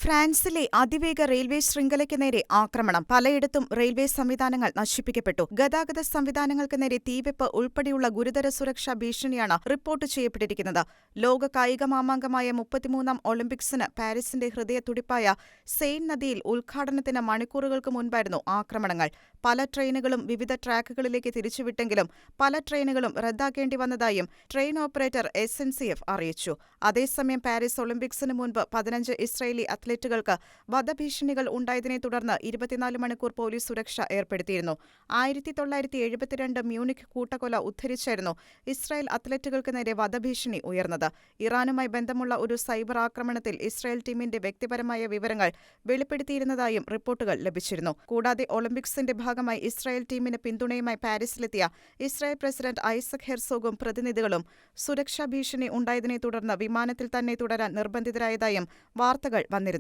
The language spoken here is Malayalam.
ഫ്രാൻസിലെ അതിവേഗ റെയിൽവേ ശൃംഖലയ്ക്ക് നേരെ ആക്രമണം. പലയിടത്തും റെയിൽവേ സംവിധാനങ്ങൾ നശിപ്പിക്കപ്പെട്ടു. ഗതാഗത സംവിധാനങ്ങൾക്ക് നേരെ തീവെപ്പ് ഉൾപ്പെടെയുള്ള ഗുരുതര സുരക്ഷാ ഭീഷണിയാണ് റിപ്പോർട്ട് ചെയ്യപ്പെട്ടിരിക്കുന്നത്. ലോക കായിക മാമാങ്കമായ 33ാം ഒളിമ്പിക്സിന് പാരീസിന്റെ ഹൃദയത്തുടിപ്പായ സെയ്ൻ നദിയിൽ ഉദ്ഘാടനത്തിന് മണിക്കൂറുകൾക്ക് മുൻപായിരുന്നു ആക്രമണങ്ങൾ. പല ട്രെയിനുകളും വിവിധ ട്രാക്കുകളിലേക്ക് തിരിച്ചുവിട്ടെങ്കിലും പല ട്രെയിനുകളും റദ്ദാക്കേണ്ടി വന്നതായും ട്രെയിൻ ഓപ്പറേറ്റർ SNCF അറിയിച്ചു. അതേസമയം പാരീസ് ഒളിമ്പിക്സിന് മുൻപ് 15 ഇസ്രായേലി അത്ലറ്റുകൾക്ക് വധഭീഷണികൾ ഉണ്ടായതിനെ തുടർന്ന് 24 മണിക്കൂർ പോലീസ് സുരക്ഷ ഏർപ്പെടുത്തിയിരുന്നു. 1972 മ്യൂണിക് കൂട്ടക്കൊല ഉദ്ധരിച്ചായിരുന്നു ഇസ്രായേൽ അത്ലറ്റുകൾക്ക് നേരെ വധഭീഷണി ഉയർന്നത്. ഇറാനുമായി ബന്ധമുള്ള ഒരു സൈബർ ആക്രമണത്തിൽ ഇസ്രായേൽ ടീമിന്റെ വ്യക്തിപരമായ വിവരങ്ങൾ വെളിപ്പെടുത്തിയിരുന്നതായും റിപ്പോർട്ടുകൾ ലഭിച്ചിരുന്നു. കൂടാതെ ഒളിമ്പിക്സിന്റെ ഭാഗമായി ഇസ്രായേൽ ടീമിന് പിന്തുണയുമായി പാരീസിലെത്തിയ ഇസ്രായേൽ പ്രസിഡന്റ് ഐസക് ഹെർസോഗും പ്രതിനിധികളും സുരക്ഷാ ഭീഷണി ഉണ്ടായതിനെ തുടർന്ന് വിമാനത്തിൽ തന്നെ തുടരാൻ നിർബന്ധിതരായതായും വാർത്തകൾ വന്നിരുന്നു.